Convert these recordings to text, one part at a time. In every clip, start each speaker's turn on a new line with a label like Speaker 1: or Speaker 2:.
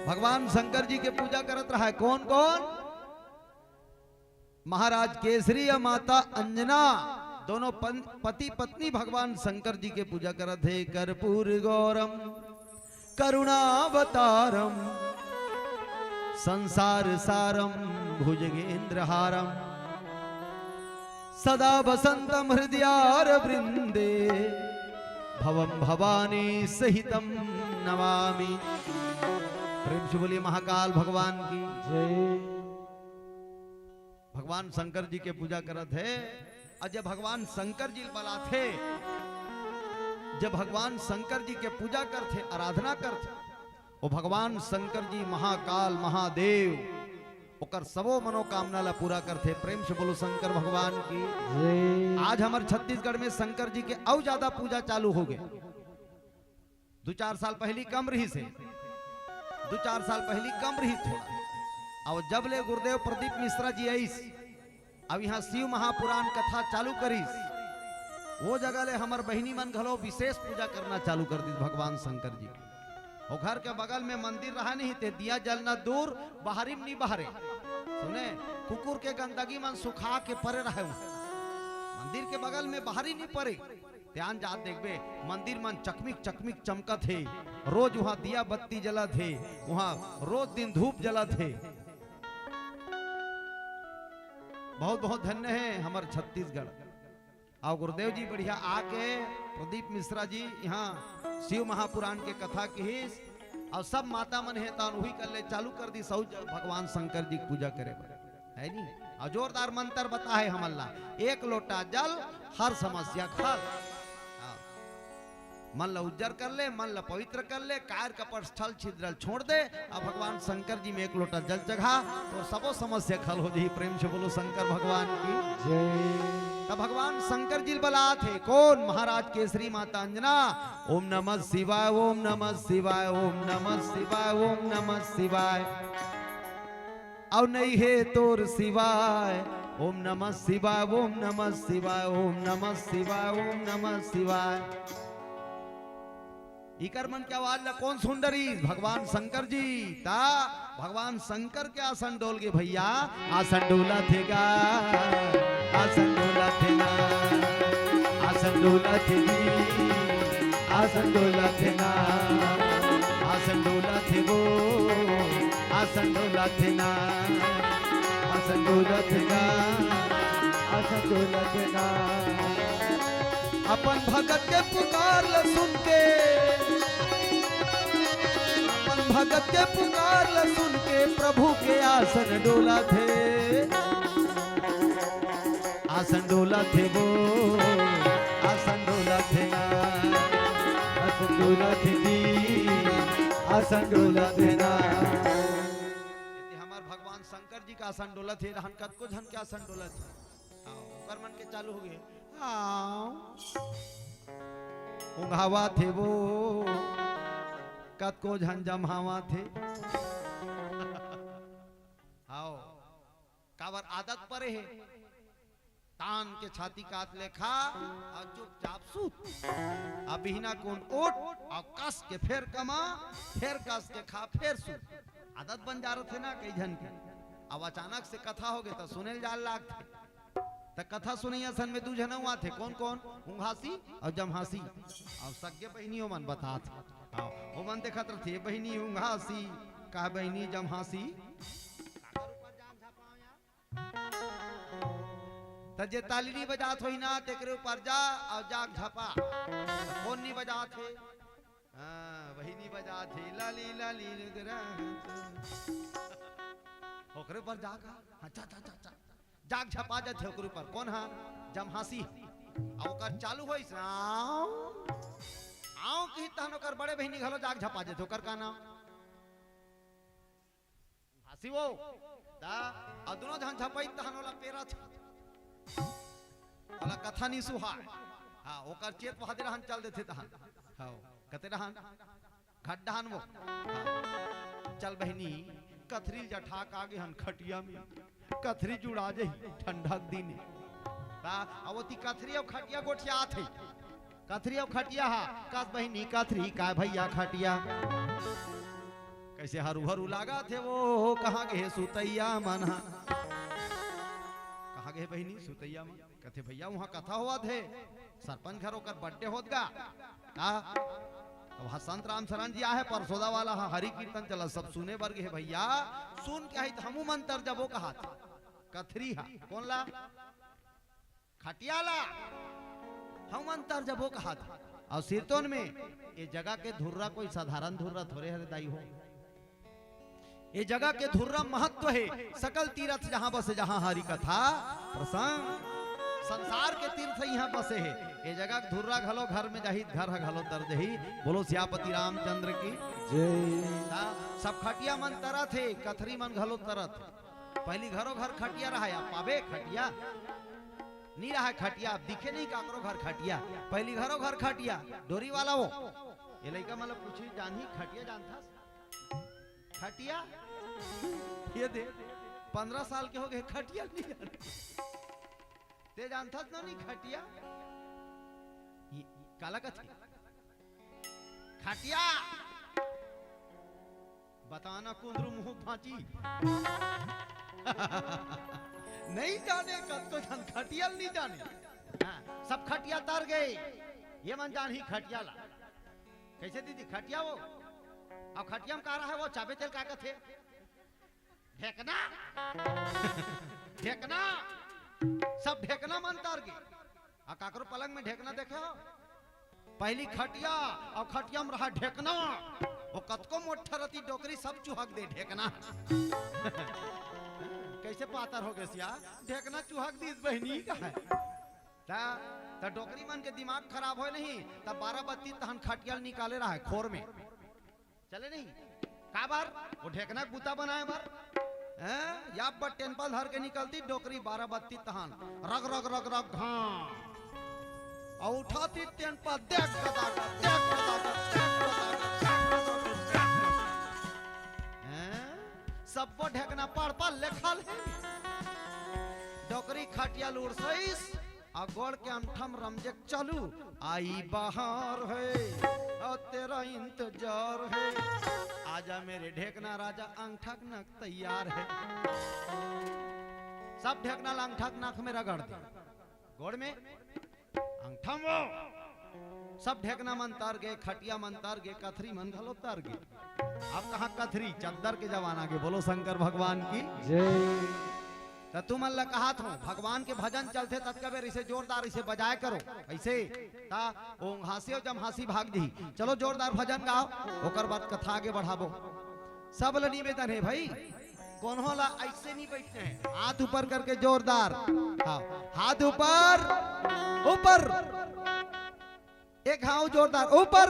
Speaker 1: भगवान शंकर जी के पूजा करत रहा है। कौन कौन? महाराज केसरी या माता अंजना, दोनों पति पत्नी भगवान शंकर जी के पूजा करत है। कर्पूर गौरम करुणावतारम संसार सारम भुजगेंद्रहारम सदा वसंतम हृदयार वृंदे भवम भवानी सहितम नमामि। प्रेम से बोलिए महाकाल भगवान की जय। भगवान शंकर जी के पूजा करत है। और जब भगवान शंकर जी बला थे, जब भगवान शंकर जी के पूजा करते आराधना करते, वो भगवान शंकर जी महाकाल महादेव ओकर सबो मनोकामना ला पूरा करते। प्रेम से बोलो शंकर भगवान की जय। आज हमारे छत्तीसगढ़ में शंकर जी के और ज्यादा पूजा चालू हो गए। 2-4 साल पहली कम रही से, 2-4 साल पहली कम रही थोड़ा। और जब ले गुरुदेव प्रदीप मिश्रा जी आईस, अब यहाँ शिव महापुराण कथा चालू करीस, वो जगह ले हमार बहिनी मन घलो विशेष पूजा करना चालू कर दी भगवान शंकर जी। और घर के बगल में मंदिर रहा नहीं थे, दिया जलना दूर बाहरी नहीं बहरे। सुने कुकुर के गंदगी मन सुखा के परे रहे, मंदिर के बगल में बाहरी नहीं पड़े। ध्यान जा देखबे मंदिर मन चकमिक चकमिक चमकत है। रोज वहां दिया बत्ती जला थे, वहां रोज दिन धूप जला थे। बहुत बहुत धन्य है हमारे छत्तीसगढ़। और गुरुदेव जी बढ़िया आके प्रदीप मिश्रा जी यहाँ शिव महापुराण के कथा की और सब माता मन है तो वही कर ले चालू कर दी सौ भगवान शंकर जी की पूजा करे है नी। और जोरदार मंत्र बता है हमल्ला, एक लोटा जल हर समस्या खल। मन ला उज्जर कर ले, मन ला पवित्र कर ले, कार कपट स्थल छिद्रल छोड़ दे। अब भगवान शंकर जी में एक लोटा जल चढ़ा तो सबो समस्या खल हो जाए। प्रेम से बोलो शंकर भगवान की जय। तब भगवान शंकर जी बला थे। कौन? महाराज केसरी माता अंजना। ओम नमः शिवाय, ओम नमः शिवाय, ओम नमः शिवाय, ओम नमः शिवाय। और नहीं है तोर शिवाय। ओम नमः शिवाय, ओम नमः शिवाय, ओम नमः शिवाय, ओम नमः शिवाय। इकर मन के आवाज ला कौन सुंदरी? भगवान शंकर जी। ता भगवान शंकर के आसन डोल गए भैया। आसन डोला थेगा, आसन डोला थेगा, आसन डोला थेगी, आसन डोला थेना, आसन डोला थे वो, आसन डोला थेना, आसन डोला थेगा, आसन डोला थेना। अपन भगत के पुकार ल सुन के, अपन भगत के पुकार ल सुन के प्रभु के आसन डोला थे। आसन डोला थे वो, आसन डोला थे ना, आसन डोला थे दी, आसन डोला थे ना। हमार भगवान शंकर जी का आसन डोला थे, रहन कद को झन के आसन डोला थे। कर मन के चालू हो गए। उंघावा थे वो, कद को झन जमावा थे। आओ कावर आदत परे है, तान के छाती काट ले खा और चुपचाप सूत। अब हिना कौन ओट और कस के फिर कमा, फिर कस के खा, फिर सूत। आदत बन जा रहे थे ना कई जन के। अब अचानक से कथा हो गई तो सुने जाल लाग थे। तो कथा सुनैया सन में 2 जन हुआ थे। कौन कौन? उंघासी और जमहासी। और सगे बहनियों मन बता थे। वो मन देखत रहे बहनी उंघासी का बहनी जमहासी। तो जे ताली नहीं बजात होई ना तेकरे ऊपर जा और जाग झपा। कौन नहीं बजात है? वही नहीं बजात है। लाली लाली ओकरे पर जागा अच्छा अच्छा अच्छा जाग झपा जाते ओकरे ऊपर। कौन है? जमहासी। और ओकर चालू होइस आओ की तहन ओकर बड़े बहिनी घलो जाग झपा जाते। ओकर का नाम हासी वो दा। और दोनों जहां झपाई तहन वाला पेरा थे वाला कथा नहीं सुहा। हां ओकर चेत बहादुर हन चल देते तहन। हां कते रहन खड्डान वो। चल बहिनी कथरी जठा का आगे हन खटिया में कथरी जुड़ा जही ठंडक दिन। अवती कथरी और खटिया गोठिया थे। कथरी और खटिया हा कस बहिनी कथरी का भैया खटिया कैसे हरू लागा थे वो कहाँ गए सुतैया मन कहाँ गए बहनी सुतैया मन कहते भैया वहाँ कथा हुआ थे सरपंच घर होकर बर्थडे होत गा वहाँ संत राम शरण जी आए परसोदा वाला हरि कीर्तन चला सब सुने वर्ग है भैया सुन क्या हमू मंतर जब वो कहा था कथरी हा कौन ला खटियाला हम अंतर जब वो कहा था और सिरतोन में ये जगह के धुर्रा कोई साधारण धुर्रा थोड़े हृदय हो ये जगह के धुर्रा महत्व है सकल तीर्थ जहां बसे जहां हरि कथा प्रसंग संसार के तीर्थ यहाँ बसे है ये जगह धुर्रा घलो घर में जाही घर घलो तर दही बोलो सियापति रामचंद्र की जय। सब खटिया मन तरत है कथरी मन घलो तरत पहली घरों घर खटिया रहा है पावे खटिया नहीं रहा खटिया दिखे नहीं काकरो घर खटिया पहली घरों घर खटिया डोरी वाला वो ये लड़का मतलब पूछी जानी खटिया जानता खटिया ये दे 15 साल के हो गए खटिया नहीं जानते ते जानता ना नहीं खटिया काला कथी खटिया बताना कुंदरू मुंह भांची नहीं जाने कद को जन खटियल नहीं जाने सब खटिया तर गए ये मन जान ही खटिया ला कैसे दीदी खटिया वो अब खटिया में कह रहा है वो चाबे तेल का थे ढेकना ढेकना सब ढेकना मन तर गए आ काकरो पलंग में ढेकना देखे हो पहली खटिया और खटिया में रहा ढेकना वो कतको मोटा रती डोकरी सब चुहक दे ढेकना कैसे पातर हो गए सिया ढेकना चुहक दी बहनी का है ता डोकरी मन के दिमाग खराब हो नहीं तब 12 बत्ती तहन खटियल निकाले रहा है खोर में चले नहीं का बार वो ढेकना बूता बनाए बार या पर टेम्पल धर के निकलती डोकरी 12 बत्ती तहन रग रग रग रग घां और उठाती टेम्पल देख सब ढेकना पढ़ पढ़ लेखा ले डोकरी खटिया लूर सईस और गोड़ के अंठम रमजे चलू आई बाहर है और तेरा इंतजार है आजा मेरे ढेकना राजा अंगठक नक तैयार है सब ढेकना अंगठक नक में रगड़ दे गोड़ में अंगठम वो सब ढेकना मन तार गए खटिया मन तार गए कथरी मन घलो तार गए अब कहा कथरी चद्दर के जमाना के बोलो शंकर भगवान की जय। तो तुम अल्लाह कहा था भगवान के भजन चलते तत्कबेर इसे जोरदार इसे बजाया करो ऐसे ता ओ हासी जम हासी भाग दी चलो जोरदार भजन गाओ ओकर बाद कथा आगे बढ़ाबो सब ल निवेदन है भाई कौन होला ऐसे नहीं बैठते हैं हाथ ऊपर करके जोरदार हाँ हाथ ऊपर ऊपर एक हाउ जोरदार ऊपर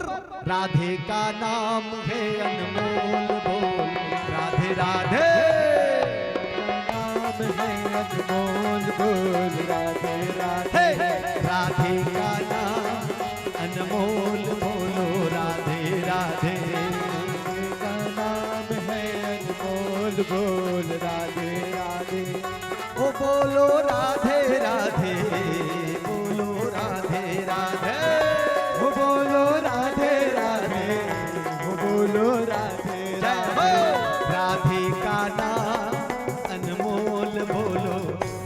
Speaker 1: राधे का नाम है अनमोल बोल राधे राधे नाम है अनमोल बोल राधे राधे राधे का नाम अनमोल बोलो राधे राधे का नाम है अनमोल बोल राधे राधे ओ बोलो राधे राधे बोलो राधे राधे बोलो राधे राधे बोलो राधे राधे राधे का नाम अनमोल बोलो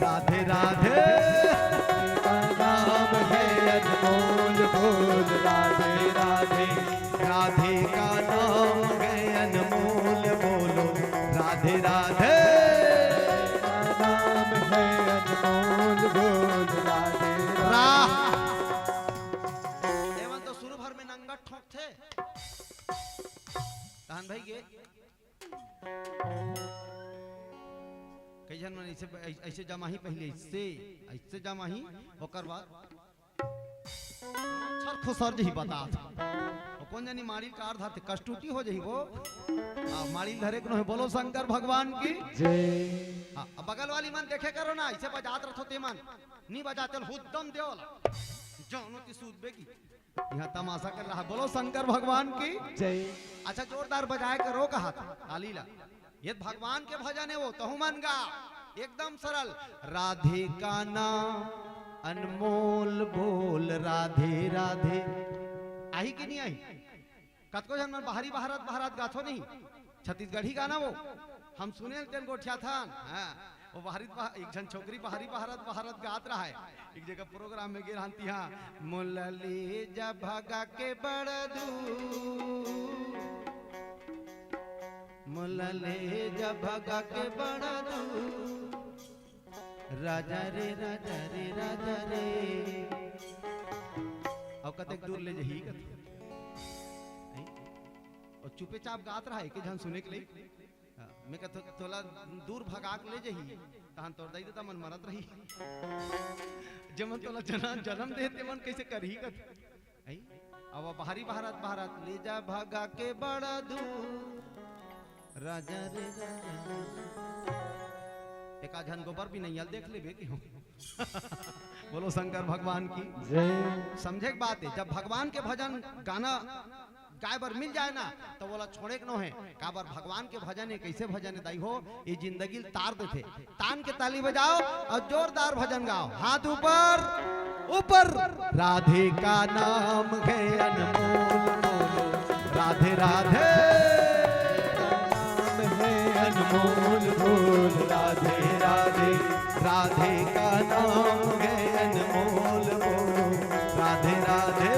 Speaker 1: राधे राधे का नाम है अनमोल बोल राधे राधे राधे का नाम है अनमोल बोलो राधे राधे का नाम है अनमोल बोल राधे राधे थे तहन भाई गे कई जन मन ऐसे जमा ही पहले ऐसे जमा ही होकर बाद सर खुसर जी बता कौन जानी माड़ी कार धाते कष्टूटी हो जही वो माड़ी धरे को बोलो शंकर भगवान की जय। बगल वाली मन देखे करो ना ऐसे बजात रहो ते मन नहीं बजाते हुद्दम देवला जानो की सूद बेगी यहाँ तमाशा कर रहा बोलो शंकर भगवान की जय। अच्छा जोरदार बजाए करो कहा था आलीला ये भगवान के भजन है वो तो मन गा एकदम सरल राधे का नाम अनमोल बोल राधे राधे आई कि नहीं आई कतको जन बाहरी बहारत गाथो नहीं छत्तीसगढ़ी गाना वो हम सुने तेन गोठिया था। हाँ, वो एक जन छोकरी बाहरी भारत गात रहा है एक जगह प्रोग्राम में गिर हंती। हाँ, मुलली जब भगा के बड़दू, मुलले जब भगा के बड़दू, राजा रे राजा रे राजा रे। अब कतक दूर ले जही कथी और चुपे चाप गात रहा है कि जहां सुने के लिए। मैं कहता तोला दूर भगा के ले जही तहन तोड़ दई तो मन मरत रही। जमन तोला जन्म देते मन कैसे करही कथी। अब बाहरी भारत ले जा भगा के बड़ा दूर, राजा रे राजा। एक आधन गोबर भी नहीं देख ले बेटी हूँ। बोलो शंकर भगवान की जय। समझे की बात है, जब भगवान के भजन गाना गाय बार मिल जाए ना तो बोला छोड़े के नो है का बार भगवान के भजन है। कैसे भजन है दाई हो, ये जिंदगी तार देते। तान के ताली बजाओ और जोरदार भजन गाओ, हाथ ऊपर ऊपर। राधे का नाम है अनमोल, बोलो राधे राधे। अनमोल बोल राधे राधे, राधे का नाम है अनमोल, बोलो राधे राधे।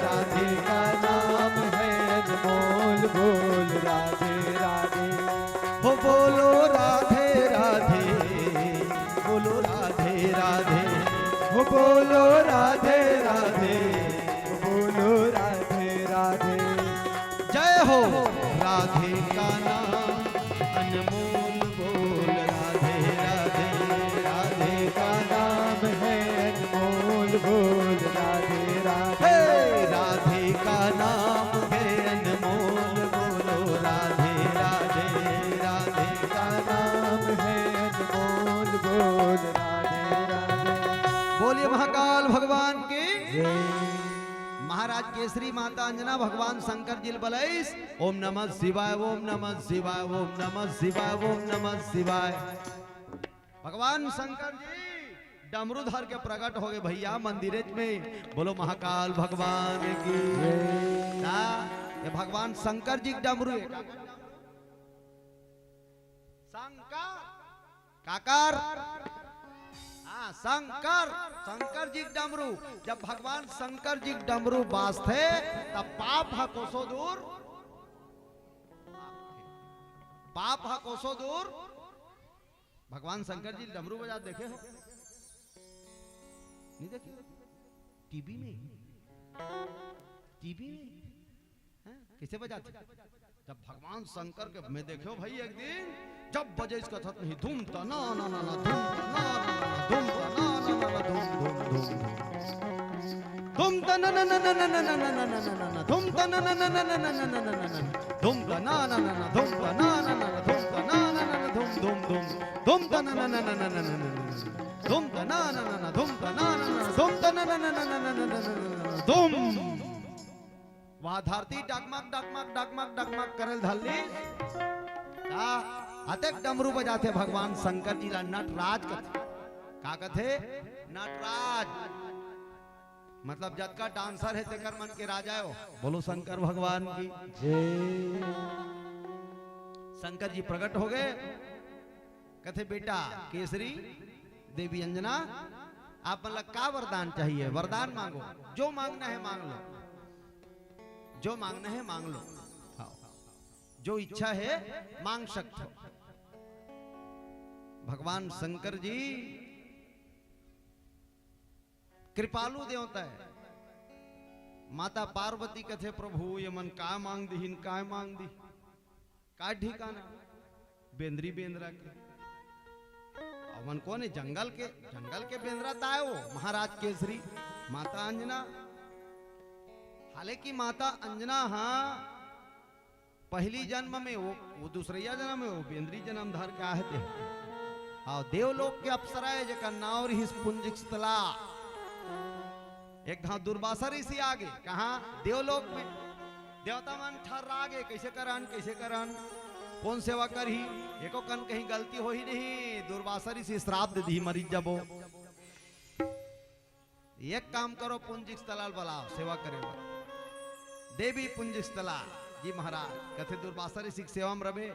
Speaker 1: राधे का नाम है अनमोल, बोल राधे राधे। हो बोलो राधे राधे, बोलो राधे राधे। हो बोलो राधे राधे, बोलो राधे राधे। जय हो राधे का नाम अनमोल, बोल राधे राधे। राधे का नाम है अनमोल, बोल राधे राधे। राधे का नाम है अनमोल, बोलो राधे राधे। राधे का नाम है अनमोल, बोल राधे राधे। बोलिए महाकाल भगवान की महाराज केसरी माता अंजना भगवान शंकर जी बलैस। ओम नमः शिवाय, ओम नमः शिवाय, ओम नमः शिवाय, ओम नमः शिवाय। भगवान शंकर जी डमरूधर के प्रकट हो गए भैया मंदिर में। बोलो महाकाल भगवान की। ये भगवान शंकर जी डमरू शंकर काकर। शंकर शंकर जी डमरू। जब भगवान शंकर जी डमरू बास थे तब पाप हा कोसो दूर, पाप हा कोसो दूर। भगवान शंकर जी डमरू बजा देखे हो? नहीं देखे? टीवी में कैसे बजाते? जब भगवान शंकर के मैं देखो भाई एक दिन जब बजे इसका था नहीं धूम तना ना ना ना धूम तना धूम तना ना ना धूम धूम धूम धूम तना ना ना ना ना ना ना ना ना ना धूम तना ना ना ना ना ना ना ना ना ना धूम तना ना ना ना धूम तना ना ना धूम तना ना ना धूम धूम धूम धूम तना ना ना ना ना ना ना धूम तना ना ना ना धूम तना ना ना धूम तना ना ना ना ना ना ना धूम। वहां धरती डगमग डगमग डगमग डगमग करल धरली का अतक डमरू बजाते भगवान शंकर जी ला नटराज कथे। का कथे? नटराज मतलब जद का डांसर है तेकर मन के राजा हो। बोलो शंकर भगवान की जय। शंकर जी प्रकट हो गए, कथे बेटा केसरी देवी अंजना आप मतलब का वरदान चाहिए? वरदान मांगो, जो मांगना है मांग लो, जो मांगना है मांग लो, जो इच्छा है मांग सकते हो। भगवान शंकर जी कृपालु देवता है। माता पार्वती कथे प्रभु ये मन का मांग दी, का मांग दी, का ठिकाना बेंद्री बेंद्रा के मन कोने जंगल के बेंद्रा तायो महाराज केसरी माता अंजना। हालांकि माता अंजना हाँ पहली जन्म में वो दूसरिया जन्म में वो बेंद्री जन्म धर के आए थे। हाँ देवलोक के अप्सरा है जका नावर हिस पुंजिक स्थला। एक घाव दुर्वासा ऋषि आगे कहा देवलोक में देवता मन ठर आगे कैसे करन कौन सेवा कर ही एको कन कहीं गलती हो ही नहीं। दुर्वासा ऋषि श्राप दे दी मरीज जबो एक काम करो पुंजिक स्थलाल बुलाओ सेवा करे देवी पुंजिक स्थला जी महाराज कथे दुर्वासा ऋषि सेवा में रवे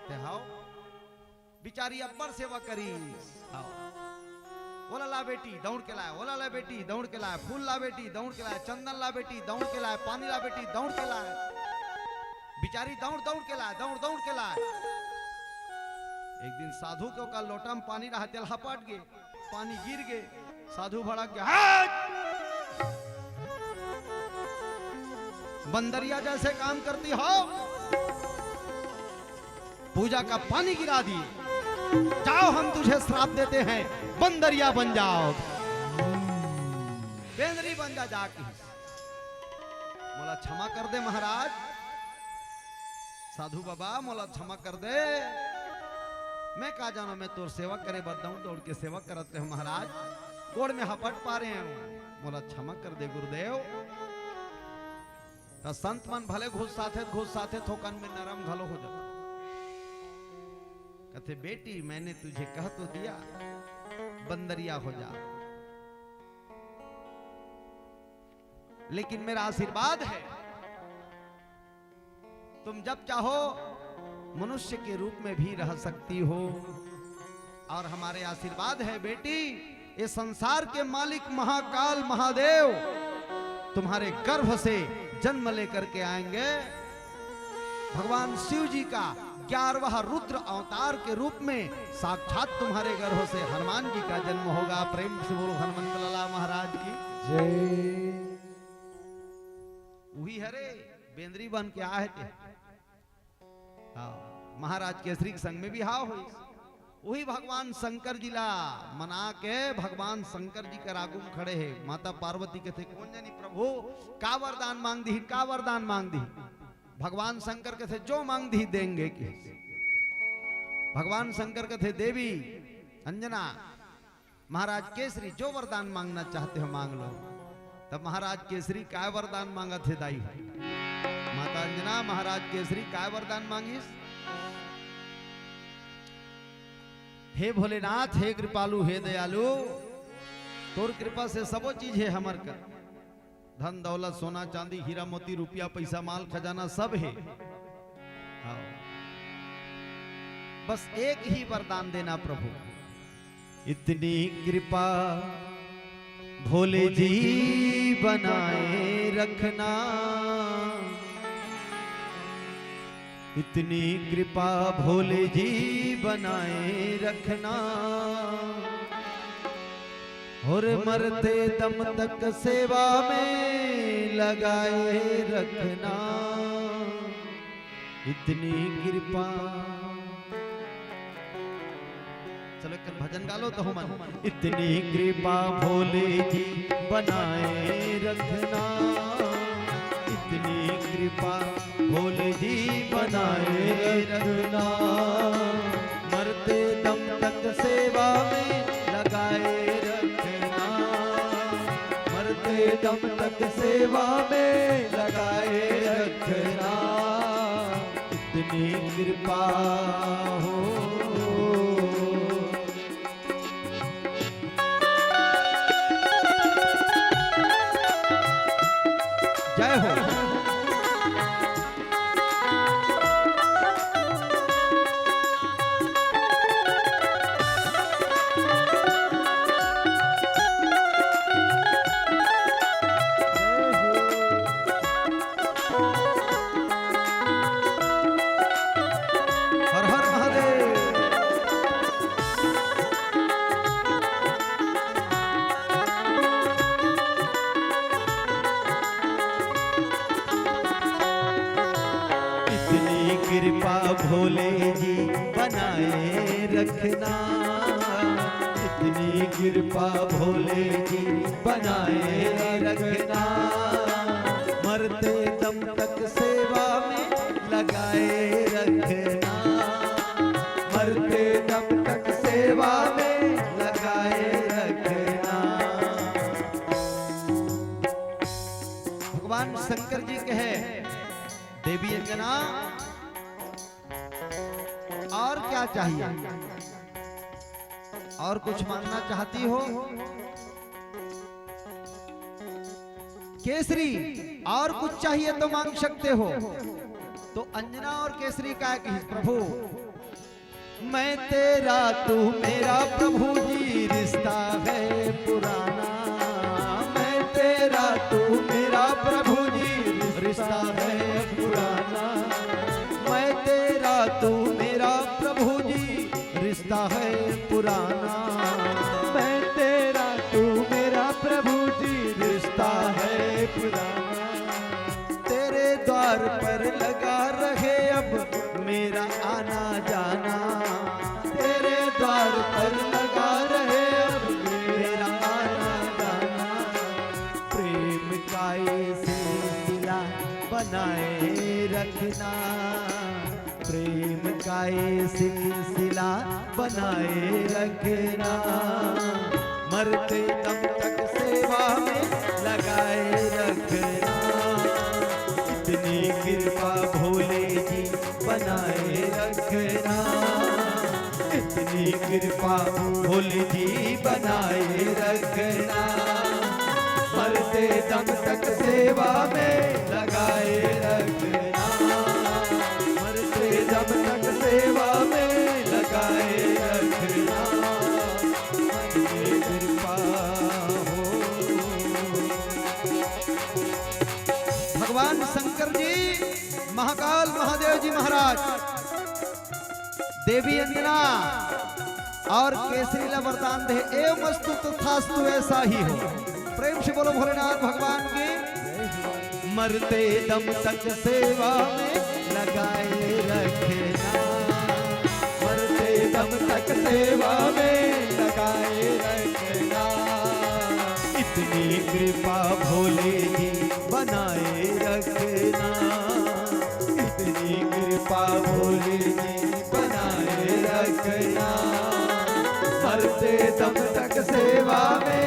Speaker 1: ते हाओ बिचारी अब्बर सेवा करी हाओ बोला ला बेटी दौड़ के लाए, बोला ला बेटी दौड़ के लाए, फूल ला बेटी दौड़ के लाए, चंदन ला बेटी दौड़ के लाए, पानी ला बेटी दौड़ के लाए, बिचारी दौड़ दौड़ के लाए, दौड़ दौड़ के लाए। एक दिन साधु को का लोटा में पानी रहा तेल हपट गए, पानी गिर गए, साधु भड़क गया, बंदरिया जैसे काम करती हो, पूजा का पानी गिरा दिए, जाओ हम तुझे श्राप देते हैं, बंदरिया बन जाओ, बेंदरी बन जा जाके। मोला क्षमा कर दे महाराज, साधु बाबा मोला क्षमा कर दे, मैं का जानो मैं तोर सेवा करे बदलाऊ दौड़ के सेवा करते हो महाराज, गोड़ में हपट पा रहे हैं, मोला क्षमा कर दे गुरुदेव। तो संत मन भले घुस साथे थोकन में नरम घलो हो जाता। कहते बेटी मैंने तुझे कह तो दिया बंदरिया हो जा, लेकिन मेरा आशीर्वाद है तुम जब चाहो मनुष्य के रूप में भी रह सकती हो, और हमारे आशीर्वाद है बेटी ये संसार के मालिक महाकाल महादेव तुम्हारे गर्भ से जन्म लेकर के आएंगे। भगवान शिव जी का 11वां रुद्र अवतार के रूप में साक्षात तुम्हारे गर्भ से हनुमान जी का जन्म होगा। प्रेम से बोलो हनुमंत लाला महाराज की जय। वही हरे बेंद्री बन के आए थे, महाराज केसरी के संग में भी हाव हुई, वही भगवान शंकर जी ला मना के भगवान शंकर जी का रागुम खड़े है। माता पार्वती के थे कौन जानी प्रभु का वरदान मांग दी, का वरदान मांग दी। भगवान शंकर के थे जो मांग दी देंगे के। भगवान शंकर के थे देवी अंजना महाराज केसरी जो वरदान मांगना चाहते हो मांग लो। तब महाराज केसरी काय वरदान मांगा थे दाई, माता अंजना महाराज केसरी काय वरदान मांगिस, हे भोलेनाथ हे कृपालु हे दयालु तोर कृपा से सबो चीज है हमर कर, धन दौलत सोना चांदी हीरा मोती रुपया पैसा माल खजाना सब है, बस एक ही वरदान देना प्रभु, इतनी कृपा भोले जी बनाए रखना, इतनी कृपा भोले जी बनाए रखना, और मरते दम तक सेवा में लगाए रखना, इतनी कृपा। चलो एक भजन गा लो तो हम। इतनी कृपा भोले जी बनाए रखना, इतनी कृपा भोले जी बनाए रखना, मरते दम तक सेवा में लगाए रखना, मरते दम तक सेवा में लगाए रखना, इतनी कृपा हो। जय हो। कृपा भोले जी बनाए रखना, इतनी कृपा भोले जी बनाए रखना, मरते दम तक सेवा में लगाए रखना, मरते दम तक सेवा में लगाए रखना। भगवान शंकर जी कहे देवी अंजना और क्या चाहिए, और कुछ मांगना चाहती हो? केसरी और कुछ चाहिए तो मांग सकते हो, तो अंजना और केसरी का कि प्रभु मैं तेरा तू मेरा प्रभु जी रिश्ता है पुराना। मैं तेरा तू मेरा प्रभु जी रिश्ता है पुराना। मैं तेरा तू मेरा प्रभु जी रिश्ता है पुराना।
Speaker 2: मैं तेरा तू मेरा प्रभु जी रिश्ता है पुराना।
Speaker 1: तेरे द्वार पर लगा रहे अब मेरा आना जाना। तेरे द्वार पर लगा रहे अब मेरा आना जाना। प्रेम का ये सिलसिला बनाए रखना। प्रेम का ये सिलसिला बनाए रखना। मरते दम तक सेवा में लगाए रखना। इतनी कृपा भोले जी बनाए रखना। इतनी कृपा भोले जी बनाए रखना। मरते दम तक सेवा में लगाए रखना। मरते दम तक सेवा में लगाए रखना। इतनी कृपा हो। भगवान शंकर जी महाकाल महादेव जी महाराज देवी अंजना और केसरी ला वरदान दे एवं वस्तु तथास्तु ऐसा ही हो। प्रेम से बोलो भोलेनाथ भगवान की। मरते दम तक सेवा में लगाए रखना। मरते दम तक सेवा में लगाए रखना। इतनी कृपा भोले जी बनाए रखना। इतनी कृपा भोले जी बनाए रखना। मरते दम तक सेवा में